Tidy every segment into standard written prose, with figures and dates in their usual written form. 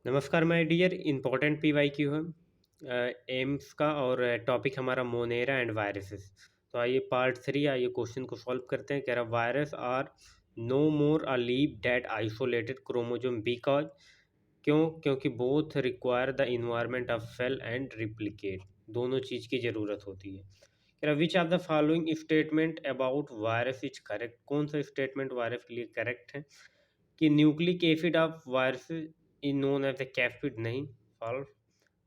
नमस्कार my dear important PYQ है AIIMS का और टॉपिक हमारा मोनेरा एंड वायरसेस। तो आइए पार्ट 3 आइए क्वेश्चन को सॉल्व करते हैं। कह रहा virus are no more alive than isolated chromosome because क्योंकि both require the environment of cell and replicate. दोनों चीज़ की ज़रूरत होती है। कह रहा which are the following statement about virus is correct. कौन सा स्टेटमेंट वायरस के लिए करेक्ट है? कि nucleic acid of virus is known as a capsid. नहीं, false.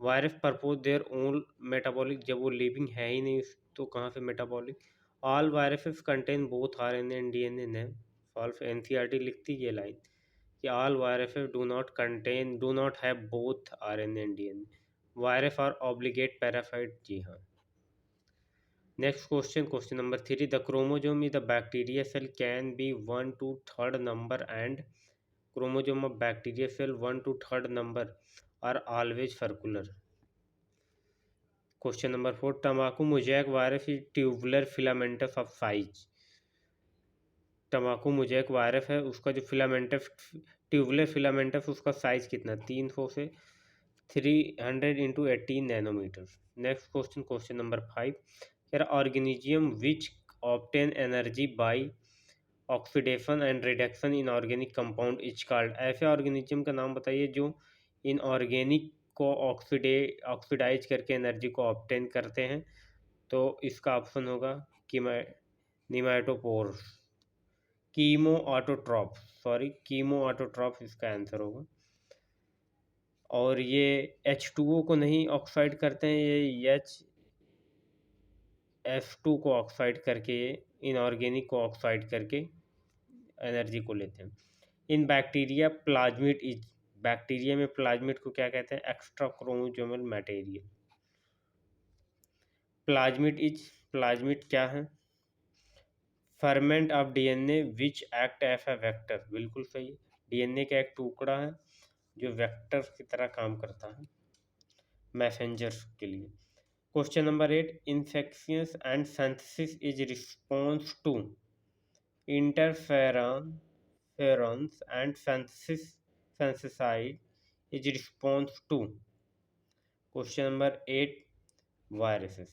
Virus possess their own metabolic. जब वो लिविंग है ही नहीं तो कहाँ से metabolic? All viruses contain both RNA and DNA. नहीं, फॉल्स। एनसीईआरटी लिखती है ये लाइन कि all viruses do not have both RNA and DNA. Virus are obligate parasite. जी हाँ। Next question number 3, the chromosome is the bacteria cell can be 1 to 3rd number and chromosome of bacteria cell 1 to 3rd number are always circular. Question number 4, tobacco mosaic virus is tubular filamentous of size. तम्बाकू mosaic virus है, उसका जो filamentous tubular filamentous उसका size कितना? 300 से 300 × 18 nanometre. Next question number 5, यार organism which obtain energy by oxidation and reduction in organic compound is called. ऐसे organism का नाम बताइए जो इन ऑर्गेनिक को ऑक्सीडाइज करके एनर्जी को ऑब्टेन करते हैं। तो इसका ऑप्शन होगा कि निमेटोपोर्स। कीमो ऑटोट्रॉफ इसका आंसर होगा। और ये H2O को नहीं ऑक्साइड करते हैं, ये H2 को ऑक्साइड करके इनऑर्गेनिक को ऑक्साइड करके एनर्जी को लेते हैं। इन बैक्टीरिया प्लाज्मिड इज। बैक्टीरिया में प्लाज्मिड को क्या कहते हैं? Extra chromosomal material. प्लाज्मिड क्या है? Fragment of DNA which act as a vector. बिल्कुल सही। डीएनए का एक टुकड़ा है जो वेक्टर की तरह काम करता है मैसेंजर के लिए। Question number 8, infections and synthesis is response to interferons and synthesized is response to. Question number 8, viruses.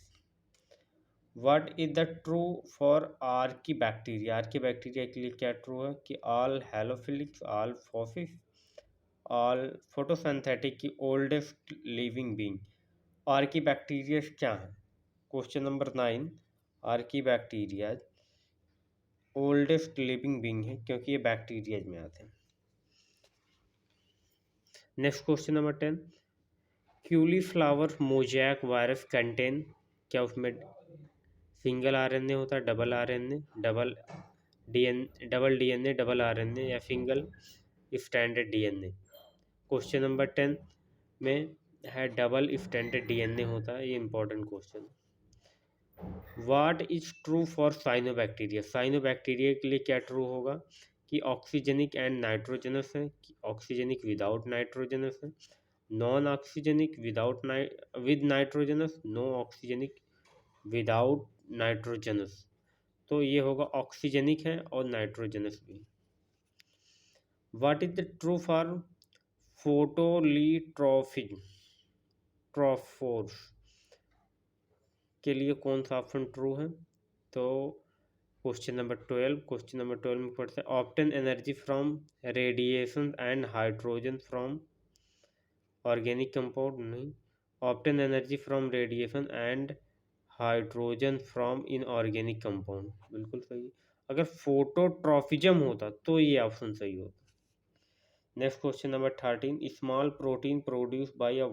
What is the true for archibacteria? Archibacteria के लिए क्या ट्रू है? कि all halophilics, all phocis, all photosynthetic की oldest living being। Archaebacteria क्या है? Question number 9, archaebacteria oldest living being है क्योंकि ये बैक्टीरिया में आते हैं। Next question number 10, cauliflower mosaic virus contain. क्या उसमें सिंगल आरएनए होता है, double RNA, double DNA, double RNA या single standard DNA? Question number 10 में है डबल स्टैंडर्ड डीएनए होता है। ये important question. What is true for cyanobacteria? Cyanobacteria के लिए क्या ट्रू होगा? कि ऑक्सीजनिक एंड नाइट्रोजनस है, कि ऑक्सीजनिक विदाउट नाइट्रोजनस है, non oxygenic with nitrogenase, no oxygenic without nitrogenase. तो ये होगा ऑक्सीजनिक है और नाइट्रोजनस भी। What is the true for ट्रोफोर्स के लिए कौन सा ऑप्शन ट्रू है? तो क्वेश्चन नंबर 12 में पढ़ते हैं, obtain energy from radiation and hydrogen from organic compound. नहीं, obtain energy from radiation and hydrogen from inorganic compound. बिल्कुल सही। अगर फोटोट्रॉफिज्म होता तो ये ऑप्शन सही होता। Next question number 13, small protein produce by a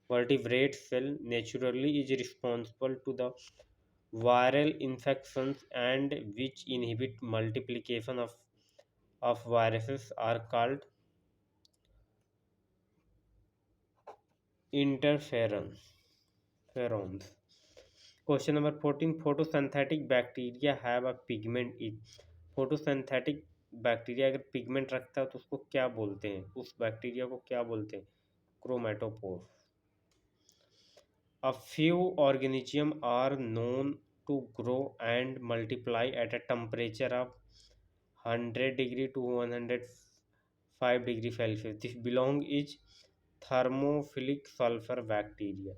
vertebrate cell naturally is responsible to the viral infections and which inhibit multiplication of viruses are called interferons. Question number 14, photosynthetic bacteria have a pigment is। photosynthetic bacteria अगर pigment रखता है तो उसको क्या बोलते हैं? उस bacteria को क्या बोलते हैं? क्रोमेटोपोर। A few organisms are known to grow and multiply at a temperature of 100 degree to 5 degree Celsius. This belong is thermophilic sulphur bacteria.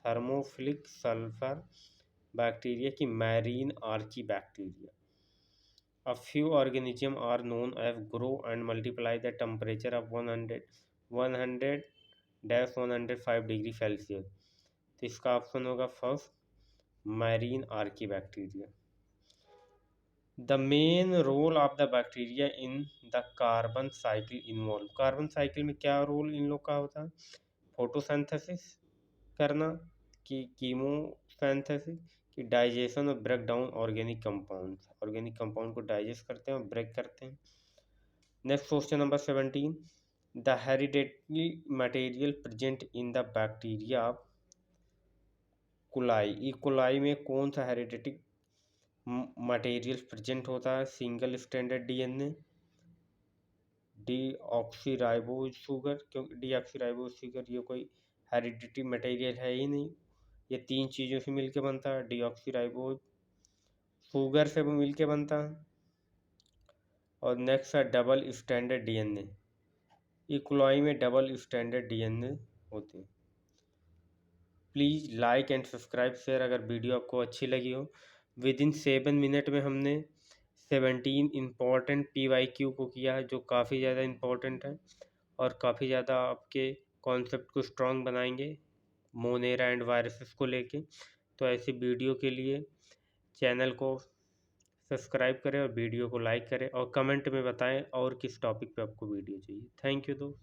Thermophilic sulphur bacteria की marine archaebacteria. A few organisms are known as grow and multiply the temperature of 100-105 degree Celsius. तो इसका option होगा first, marine archaebacteria. The main role of the bacteria in the carbon cycle involve. Carbon cycle में क्या role in लोग का होता है? Photosynthesis करना, कि कीमोसिंथेसिस, कि डाइजेशन और break down organic compound. Organic compound को डाइजेस्ट करते हैं और ब्रेक करते हैं। Next question number 17, the hereditary material present in the bacteria of coli. E coli में कौन सा हेरिडेटिक मटेरियल प्रेजेंट होता है? Single standard DNA, deoxyribose sugar, क्योंकि डीऑक्सीराइबोज शुगर ये कोई हेरिडिटी मटेरियल है ही नहीं, ये तीन चीज़ों से मिलके बनता है। डीऑक्सीराइबोज शुगर से भी मिलके बनता है। और नेक्स्ट है डबल स्टैंडर्ड डीएनए। इकोलॉई में डबल स्टैंडर्ड डीएनए होते हैं। Please like and subscribe share अगर वीडियो आपको अच्छी लगी हो। विद इन 7 मिनट में हमने 17 इम्पॉर्टेंट PYQ को किया है, जो काफ़ी ज़्यादा इम्पॉर्टेंट है और काफ़ी ज़्यादा आपके कॉन्सेप्ट को स्ट्रॉन्ग बनाएंगे मोनेरा एंड वायरसेस को लेके। तो ऐसी वीडियो के लिए चैनल को सब्सक्राइब करें और वीडियो को लाइक करें और कमेंट में बताएं और किस टॉपिक पे आपको वीडियो चाहिए। थैंक यू दोस्त।